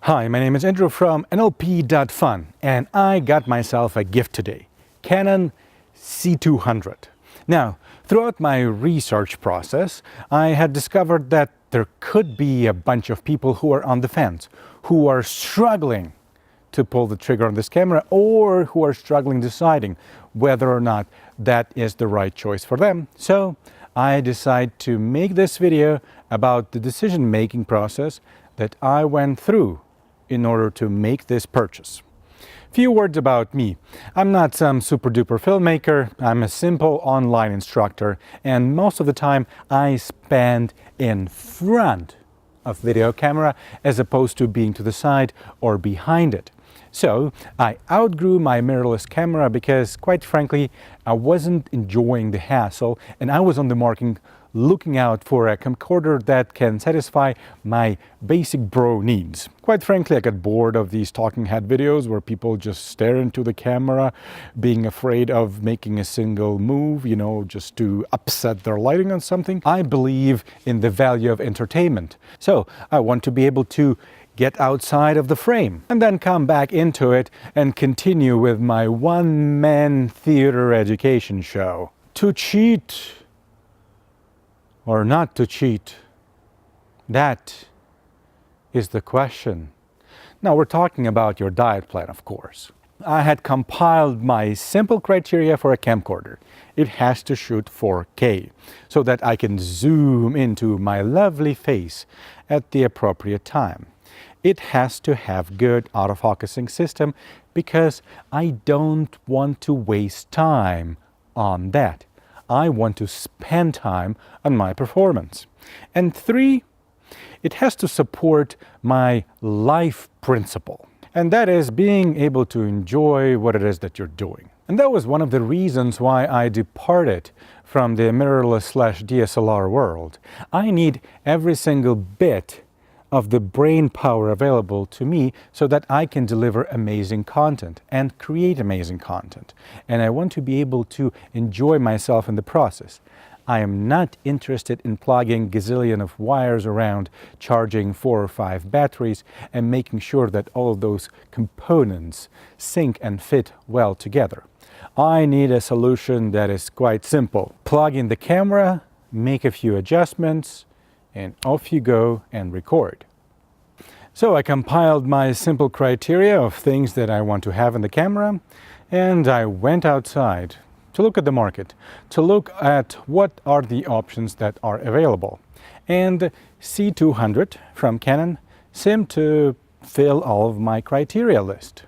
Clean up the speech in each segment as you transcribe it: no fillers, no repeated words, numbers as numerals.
Hi, my name is Andrew from NLP.FUN, and I got myself a gift today, Canon C200. Now, throughout my research process, I had discovered that there could be a bunch of people who are on the fence, who are struggling to pull the trigger on this camera, or who are struggling deciding whether or not that is the right choice for them. So I decided to make this video about the decision-making process that I went through in order to make this purchase. Few words about me. I'm not some super-duper filmmaker. I'm a simple online instructor, and most of the time I spend in front of video camera as opposed to being to the side or behind it. So I outgrew my mirrorless camera because, quite frankly, I wasn't enjoying the hassle, and I was on the market looking out for a camcorder that can satisfy my basic bro needs. Quite frankly, I got bored of these talking head videos where people just stare into the camera, being afraid of making a single move, just to upset their lighting on something. I believe in the value of entertainment. So I want to be able to get outside of the frame and then come back into it and continue with my one-man theater education show. To cheat or not to cheat? That is the question. Now we're talking about your diet plan, of course. I had compiled my simple criteria for a camcorder. It has to shoot 4K so that I can zoom into my lovely face at the appropriate time. It has to have good autofocusing system because I don't want to waste time on that. I want to spend time on my performance. And 3, it has to support my life principle. And that is being able to enjoy what it is that you're doing. And that was one of the reasons why I departed from the mirrorless/DSLR world. I need every single bit of the brain power available to me so that I can deliver amazing content and create amazing content. And I want to be able to enjoy myself in the process. I am not interested in plugging gazillion of wires around, charging 4 or 5 batteries, and making sure that all of those components sync and fit well together. I need a solution that is quite simple. Plug in the camera, make a few adjustments, and off you go and record. So I compiled my simple criteria of things that I want to have in the camera, and I went outside to look at the market, to look at what are the options that are available. And C200 from Canon seemed to fill all of my criteria list.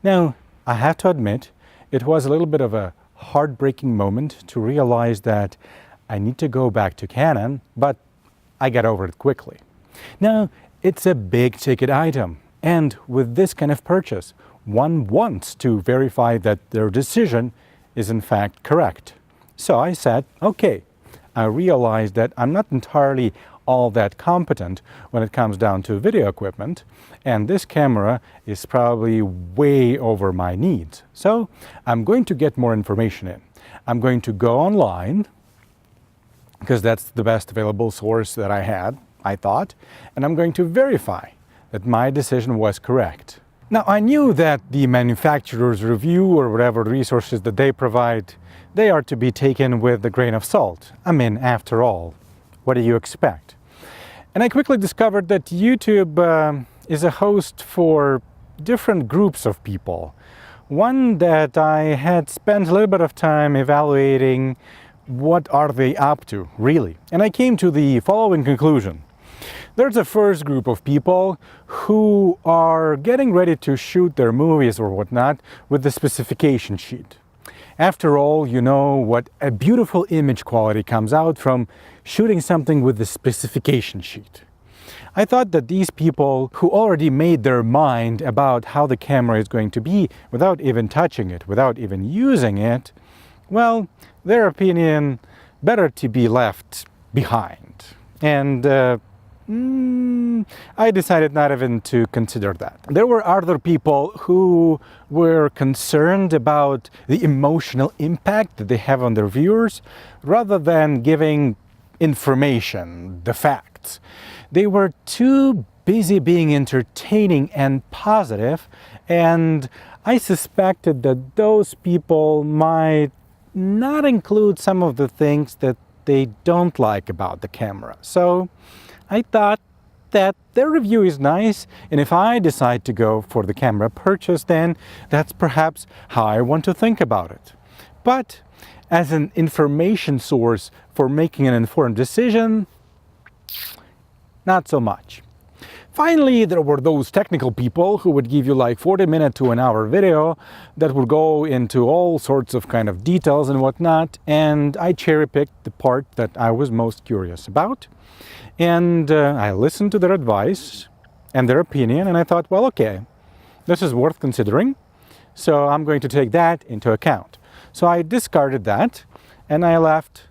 Now, I have to admit, it was a little bit of a heartbreaking moment to realize that I need to go back to Canon, but I got over it quickly. Now, it's a big ticket item, and with this kind of purchase, one wants to verify that their decision is in fact correct. So I said, okay, I realized that I'm not entirely all that competent when it comes down to video equipment, and this camera is probably way over my needs. So I'm going to get more information in. I'm going to go online, because that's the best available source that I had, I thought, and I'm going to verify that my decision was correct. Now, I knew that the manufacturer's review or whatever resources that they provide, they are to be taken with a grain of salt. I mean, after all, what do you expect? And I quickly discovered that YouTube is a host for different groups of people. One that I had spent a little bit of time evaluating. What are they up to, really? And I came to the following conclusion. There's a first group of people who are getting ready to shoot their movies or whatnot with the specification sheet. After all, you know what a beautiful image quality comes out from shooting something with the specification sheet. I thought that these people who already made their mind about how the camera is going to be without even touching it, without even using it, well, their opinion better to be left behind. And I decided not even to consider that. There were other people who were concerned about the emotional impact that they have on their viewers rather than giving information, the facts. They were too busy being entertaining and positive, and I suspected that those people might not include some of the things that they don't like about the camera. So I thought that their review is nice, and if I decide to go for the camera purchase, then that's perhaps how I want to think about it. But as an information source for making an informed decision, not so much. Finally, there were those technical people who would give you like 40-minute to an hour video that would go into all sorts of kind of details and whatnot, and I cherry-picked the part that I was most curious about. And I listened to their advice and their opinion, and I thought, well, okay, this is worth considering, so I'm going to take that into account. So I discarded that, and I left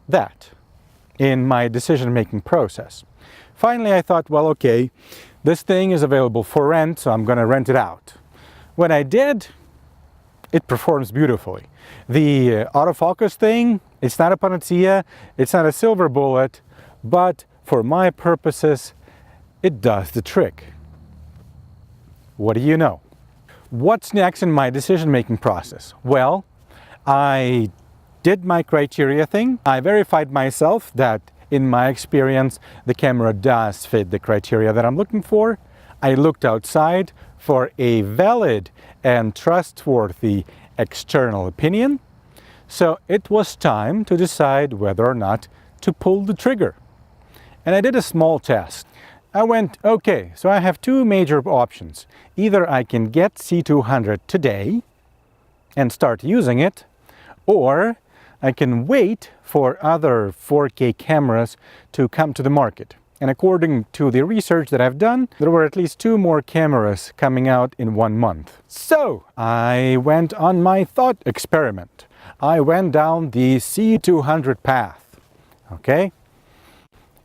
that in my decision-making process. Finally, I thought, well, okay, this thing is available for rent, so I'm going to rent it out. When I did, it performs beautifully. The autofocus thing, it's not a panacea, it's not a silver bullet, but for my purposes, it does the trick. What do you know? What's next in my decision-making process? Well, I did my criteria thing. I verified myself that in my experience, the camera does fit the criteria that I'm looking for. I looked outside for a valid and trustworthy external opinion. So it was time to decide whether or not to pull the trigger. And I did a small test. I went, okay, so I have two major options. Either I can get C200 today and start using it, or I can wait for other 4K cameras to come to the market. And according to the research that I've done, there were at least 2 more cameras coming out in 1 month. So I went on my thought experiment. I went down the C200 path, okay?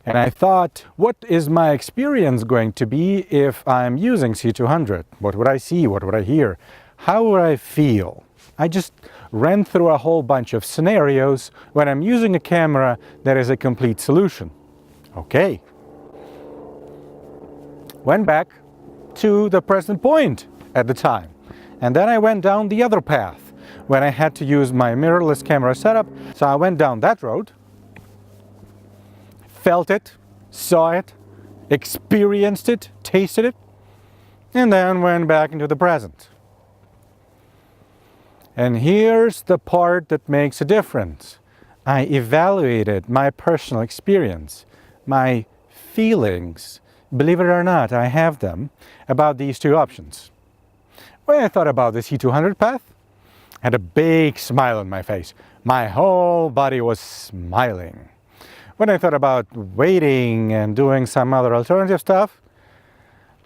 And I thought, what is my experience going to be if I'm using C200? What would I see? What would I hear? How would I feel? I just ran through a whole bunch of scenarios when I'm using a camera that is a complete solution. Okay. Went back to the present point at the time. And then I went down the other path when I had to use my mirrorless camera setup. So I went down that road, felt it, saw it, experienced it, tasted it, and then went back into the present. And here's the part that makes a difference. I evaluated my personal experience, my feelings, believe it or not, I have them, about these two options. When I thought about the C200 path, I had a big smile on my face. My whole body was smiling. When I thought about waiting and doing some other alternative stuff,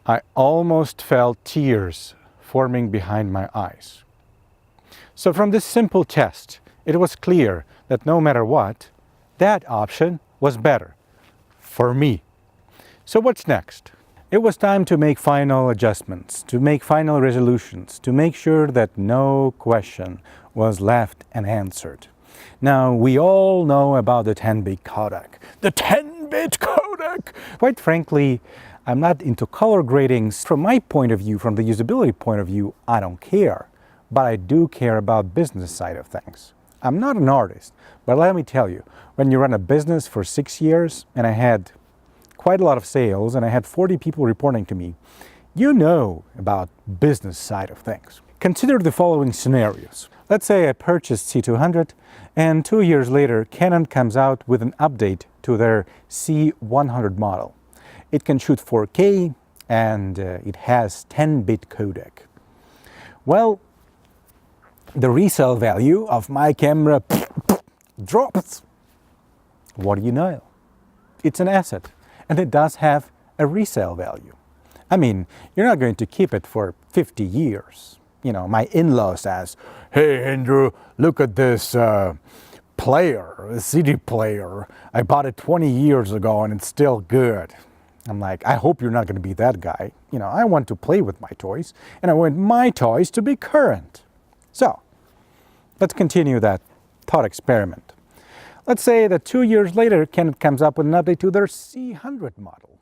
I almost felt tears forming behind my eyes. So from this simple test, it was clear that no matter what, that option was better for me. So what's next? It was time to make final adjustments, to make final resolutions, to make sure that no question was left unanswered. Now, we all know about the 10-bit codec. The 10-bit codec! Quite frankly, I'm not into color gradings. From my point of view, from the usability point of view, I don't care. But I do care about business side of things. I'm not an artist, but let me tell you, when you run a business for 6 years, and I had quite a lot of sales, and I had 40 people reporting to me, you know about business side of things. Consider the following scenarios. Let's say I purchased C200, and 2 years later, Canon comes out with an update to their C100 model. It can shoot 4K, and it has 10-bit codec. Well, the resale value of my camera drops. What do you know? It's an asset, and it does have a resale value. I mean, you're not going to keep it for 50 years. You know, my in-law says, "Hey Andrew, look at this player, a CD player. I bought it 20 years ago and it's still good." I'm like, I hope you're not going to be that guy. You know, I want to play with my toys, and I want my toys to be current. So, let's continue that thought experiment. Let's say that 2 years later, Canon comes up with an update to their C100 model.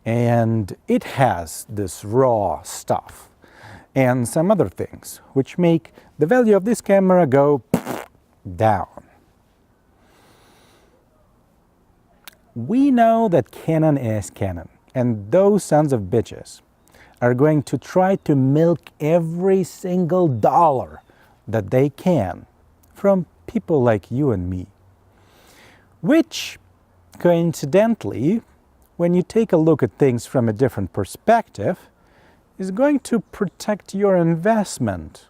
and it has this raw stuff and some other things which make the value of this camera go down. We know that Canon is Canon, and those sons of bitches are going to try to milk every single dollar that they can from people like you and me. Which, coincidentally, when you take a look at things from a different perspective, is going to protect your investment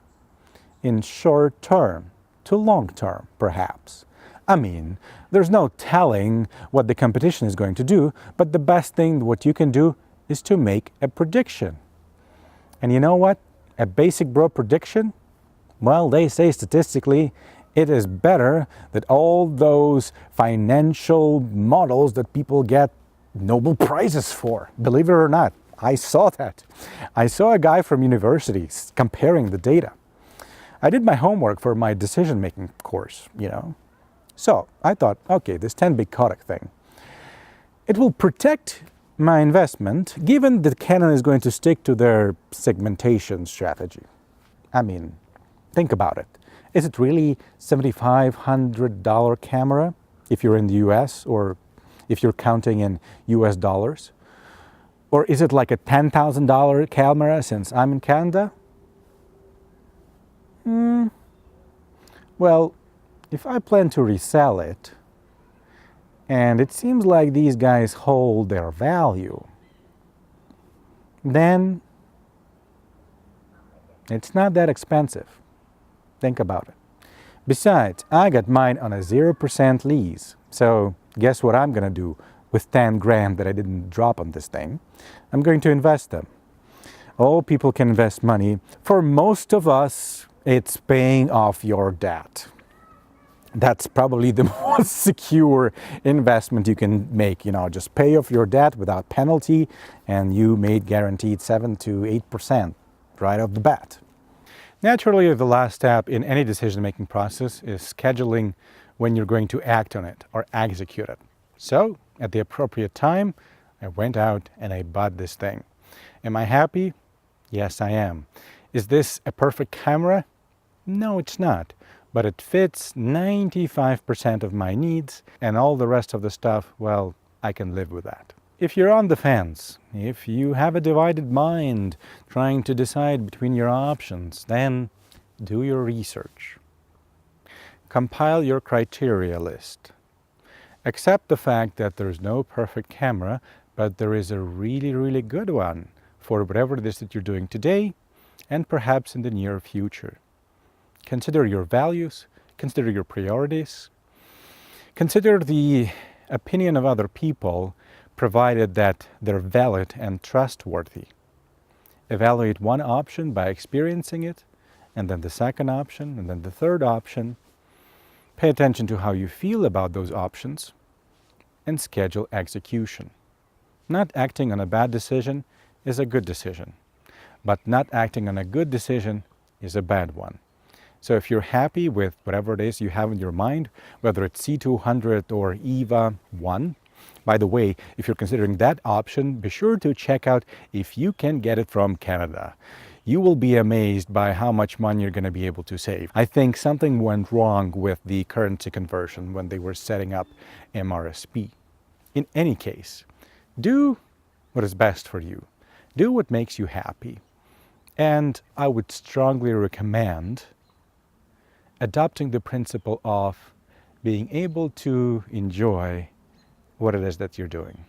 in short term to long term, perhaps. I mean, there's no telling what the competition is going to do, but the best thing what you can do is to make a prediction. And you know what? A basic bro prediction? Well, they say statistically it is better than all those financial models that people get Nobel Prizes for. Believe it or not, I saw that. I saw a guy from university comparing the data. I did my homework for my decision-making course, So I thought, okay, this 10 big Kodak thing, it will protect my investment given that Canon is going to stick to their segmentation strategy. I mean, think about it. Is it really $7,500 camera if you're in the US or if you're counting in US dollars? Or is it like a $10,000 camera since I'm in Canada? Well, if I plan to resell it, and it seems like these guys hold their value, then it's not that expensive. Think about it. Besides, I got mine on a 0% lease. So guess what I'm going to do with 10 grand that I didn't drop on this thing? I'm going to invest them. All people can invest money. For most of us, it's paying off your debt. That's probably the most secure investment you can make. Just pay off your debt without penalty, and you made guaranteed 7 to 8% right off the bat. Naturally, the last step in any decision-making process is scheduling when you're going to act on it or execute it. So, at the appropriate time, I went out and I bought this thing. Am I happy? Yes, I am. Is this a perfect camera? No, it's not. But it fits 95% of my needs, and all the rest of the stuff, well, I can live with that. If you're on the fence, if you have a divided mind trying to decide between your options, then do your research. Compile your criteria list. Accept the fact that there's no perfect camera, but there is a really, really good one for whatever it is that you're doing today and perhaps in the near future. Consider your values, consider your priorities, consider the opinion of other people, provided that they're valid and trustworthy. Evaluate one option by experiencing it, and then the second option, and then the third option. Pay attention to how you feel about those options, and schedule execution. Not acting on a bad decision is a good decision, but not acting on a good decision is a bad one. So if you're happy with whatever it is you have in your mind, whether it's C200 or EVA 1, by the way, if you're considering that option, be sure to check out if you can get it from Canada. You will be amazed by how much money you're going to be able to save. I think something went wrong with the currency conversion when they were setting up MRSP. In any case, do what is best for you. Do what makes you happy. And I would strongly recommend adopting the principle of being able to enjoy what it is that you're doing.